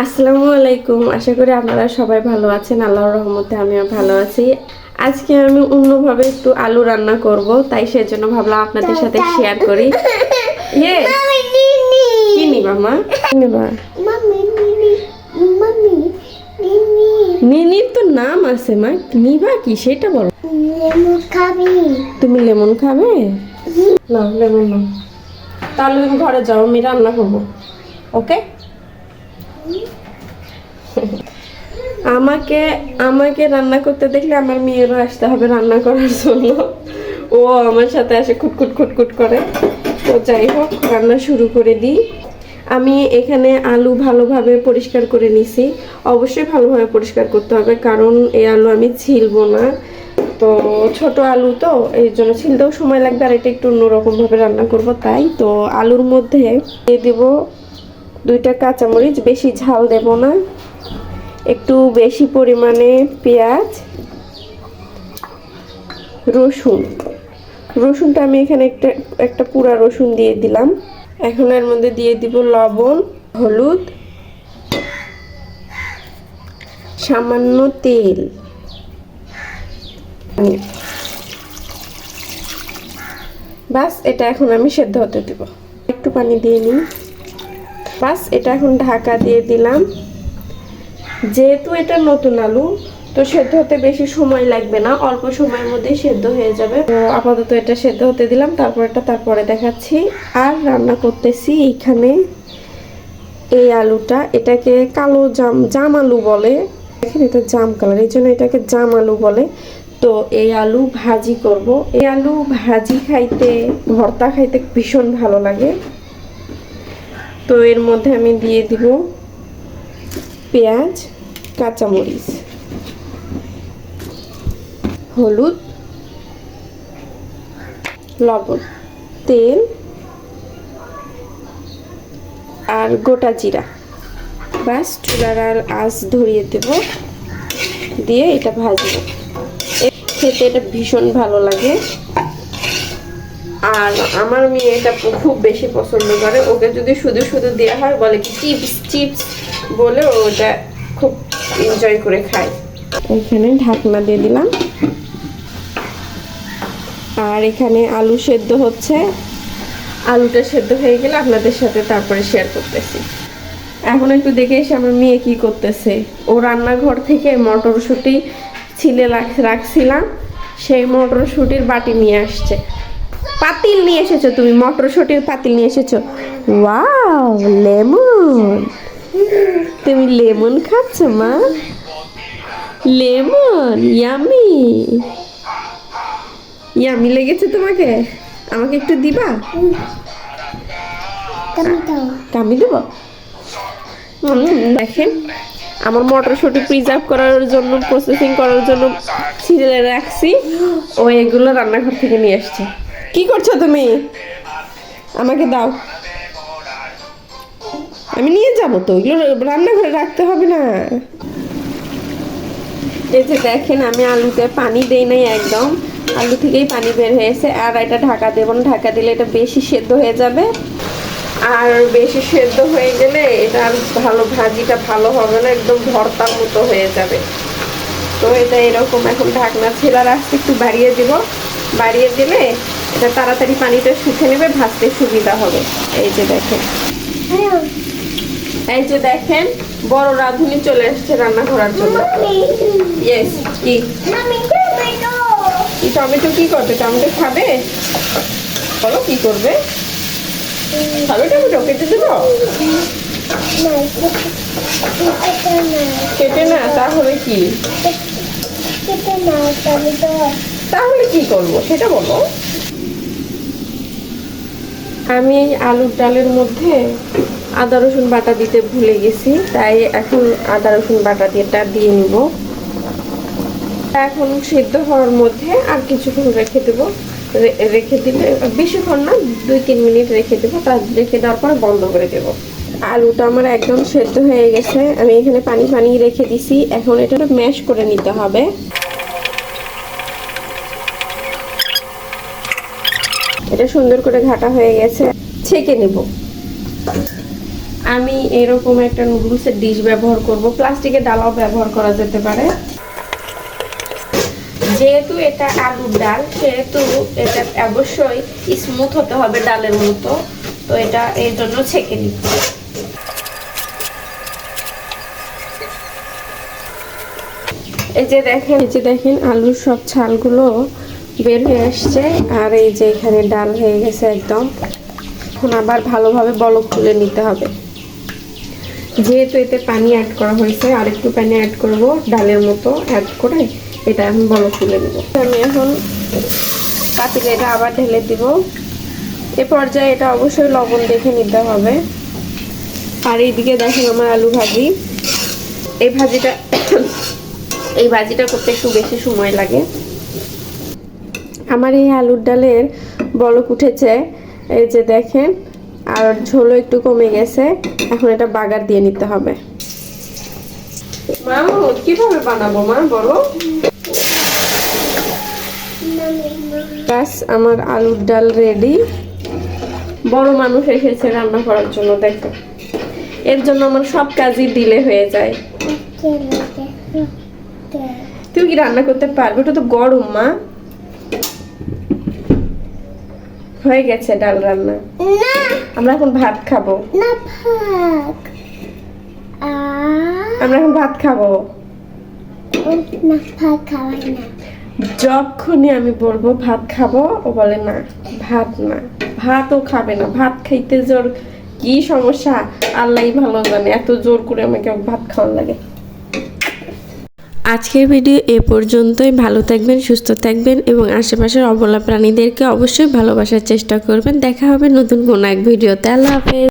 আসসালামু আলাইকুম। আশা করি আপনারা সবাই ভালো আছেন। আল্লাহর রহমতে আমিও ভালো আছি। আজকে আমি অন্যভাবে একটু আলু রান্না করব, তাই সেজন্য ভাবলাম আপনাদের সাথে শেয়ার করি। ইয়ে কি নিবা মা? কি নিবা? নিনির তো নাম আছে মা, নিবা কি সেটা বলো। লেমন খাবি? তুমি লেমন খাবে? না লেমন না। তাহলে তুমি ঘরে যাও, আমি রান্না করবো। ওকে। আমাকে আমাকে রান্না করতে দেখলে আমার মেয়েরও আসতে হবে রান্না করার জন্য। ও আমার সাথে আসে খুটখুট খুটখুট করে। তো যাই হোক, রান্না শুরু করে দিই। আমি এখানে আলু ভালোভাবে পরিষ্কার করে নিছি। অবশ্যই ভালোভাবে পরিষ্কার করতে হবে, কারণ এই আলু আমি ছিলবো না। তো ছোট আলু তো এই জন্য ছিলতেও সময় লাগবে, আর এটা একটু অন্যরকমভাবে রান্না করব। তাই তো আলুর মধ্যে দিয়ে দেব 2টা কাঁচামরিচ, বেশি ঝাল দেব না। একটু বেশি পরিমাণে পেঁয়াজ, রসুনটা আমি এখানে একটা পুরা রসুন দিয়ে দিলাম। এখন এর মধ্যে দিয়ে দিব লবণ, হলুদ, সামান্য তেল। বাস এটা এখন আমি সেদ্ধ হতে দেব। একটু পানি দিয়ে নিই। বাস এটা এখন ঢাকা দিয়ে দিলাম। যেহেতু এটা নতুন আলু, তো সেদ্ধ হতে বেশি সময় লাগবে না, অল্প সময়ের মধ্যেই সেদ্ধ হয়ে যাবে। তো আপাতত এটা সেদ্ধ হতে দিলাম, তারপরে দেখাচ্ছি। আর রান্না করতেছি এখানে এই আলুটা, এটাকে কালো জাম আলু বলে। দেখেন এটা জাম কালার, এই জন্য এটাকে জাম আলু বলে। তো এই আলু ভাজি করব। এই আলু ভাজি খাইতে, ভর্তা খাইতে ভীষণ ভালো লাগে। তো এর মধ্যে আমি দিয়ে দিব পেঁয়াজ, কাঁচামরিচ, হলুদ, লবণ, তেল আর গোটা জিরা। বাস চুলার আঁচ ধরিয়ে দেব, দিয়ে এটা ভাজবো। খেতে এটা ভীষণ ভালো লাগে। আর আমার মেয়ে এটা খুব বেশি পছন্দ করে। ওকে যদি শুধু শুধু দেওয়া হয় বলে কি চিপস চিপস বলে, ওটা খুব এনজয় করে খায়। এখানে ঢাকনা দিয়ে দিলাম। আর এখানে আলু সেদ্ধ হচ্ছে। আলুটা সেদ্ধ হয়ে গেলে আপনাদের সাথে তারপরে শেয়ার করতেছি। এখন একটু দেখে এসে আমার মেয়ে কি করতেছে। ও রান্নাঘর থেকে মটরশুঁটি ছিলে রাখছিলাম, সেই মটরশুঁটির বাটি নিয়ে আসছে। পাতিল নিয়ে এসেছো তুমি, মটরশুঁটির পাতিল নিয়ে এসেছো। Wow, lemon! তুমি লেমন খাচ্ছ মা? লেমন ইয়ামি ইয়ামি লেগেছে তোমাকে? আমাকে একটু দিবা? কামি দেব। দেখেন, আমার মটরশুঁটি প্রিজার্ভ করার জন্য, প্রসেসিং করার জন্য ছিঁড়ে রাখছি। ও এগুলো রান্নাঘর থেকে নিয়ে আসছে। কি করছো তুমি? আমাকে দাও, আমি নিয়ে যাবো। তো এগুলো রান্নাঘরে রাখতে হবে না। এই যে দেখেন, আমি আলুতে পানি দেই নাই একদম, আলু থেকেই পানি বের হয়েছে। আর এটা ঢাকা দেব না, ঢাকা দিলে এটা বেশি সেদ্ধ হয়ে যাবে। আর বেশি সেদ্ধ হয়ে গেলে এটা আর ভাজিটা ভালো হবে না, একদম ভর্তার মতো হয়ে যাবে। তো এটা এরকম এখন ঢাকনা ছেড়ে রাখতে একটু বাড়িয়ে দিব। বাড়িয়ে দিলে এটা তাড়াতাড়ি পানিটা শুকে নেবে, ভাজতে সুবিধা হবে। এই যে দেখেন, এই যে দেখেন, বড় রাঁধুনি চলে এসেছে রান্না করার জন্য। ইয়েস। কি টমেটো কি করবে? টমেটো খাবে? বলো কি করবে? খাবে টমেটো? কেটে দেবো? কেটে না, তাহলে কি? তাহলে কি করবো সেটা বলো। আমি এই আলুর ডালের মধ্যে আদা রসুন বাটা দিতে ভুলে গেছি, তাই এখন আদা রসুন বাটা দিয়ে নিব। এখন সিদ্ধ হওয়ার মধ্যে আর কিছুক্ষণ রেখে দেবো। রেখে দিলে বেশিক্ষণ না, 2-3 মিনিট রেখে দেবো। তার রেখে দেওয়ার পরে বন্ধ করে দেবো। আলুটা আমার একদম সেদ্ধ হয়ে গেছে। আমি এখানে পানি রেখে দিছি। এখন এটা ম্যাশ করে নিতে হবে। এটা সুন্দর করে ঘাটা হয়ে গেছে, ছেঁকে নেব। আমি এরকম একটা নুডলসের ডিশ ব্যবহার করব, প্লাস্টিকের ডালাও ব্যবহার করা যেতে পারে। যেহেতু এটা আলুর ডাল সেহেতু এটা অবশ্যই স্মুথ হতে হবে ডালের মতো, তো এটা এই জন্য ছেঁকে নিচ্ছি। এই যে দেখেন আলুর সব ছালগুলো বের হয়ে আসছে, আর এই যে এখানে ডাল হয়ে গেছে একদম। এখন আবার ভালোভাবে বলক তুলে নিতে হবে। যেহেতু এতে পানি অ্যাড করা হয়েছে, আর একটু পানি অ্যাড করব ডালের মতো, অ্যাড করে এটা এখন বলক তুলে নেব। আমি এখন পাতিলে এটা আবার ঢেলে দিব। এ পর্যায়ে এটা অবশ্যই লবণ দেখে নিতে হবে। আর এইদিকে দেখেন আমার আলু ভাজি। এই ভাজিটা করতে একটু বেশি সময় লাগে। আমার এই আলুর ডালের বলক উঠেছে, এই যে দেখেন, আর ঝোলও একটু কমে গেছে। এখন এটা বাগার দিয়ে নিতে হবে। মা কিভাবে বানাবো মা বলো? বাস আমার আলুর ডাল রেডি। বড় মানুষ এসেছে রান্না করার জন্য, দেখো এর জন্য আমার সব কাজই ডিলে হয়ে যায়। তুই কি রান্না করতে পারবে? ওটা তো গরম মা। হয়ে গেছে ডাল রান্না। আমরা এখন ভাত খাবো। আমরা এখন ভাত খাবো। যখনই আমি বলবো ভাত খাবো, ও বলে না, ভাত না, ভাতও খাবে না। ভাত খাইতে জোর কি সমস্যা আল্লাহই ভালো জানে, এত জোর করে আমাকে ভাত খাওয়ার লাগে। আজকের ভিডিও এ পর্যন্তই। ভালো থাকবেন, সুস্থ থাকবেন এবং আশেপাশের অবলা প্রাণীদেরকে অবশ্যই ভালোবাসার চেষ্টা করবেন। দেখা হবে নতুন কোনো এক ভিডিওতে। আল্লাহ হাফেজ।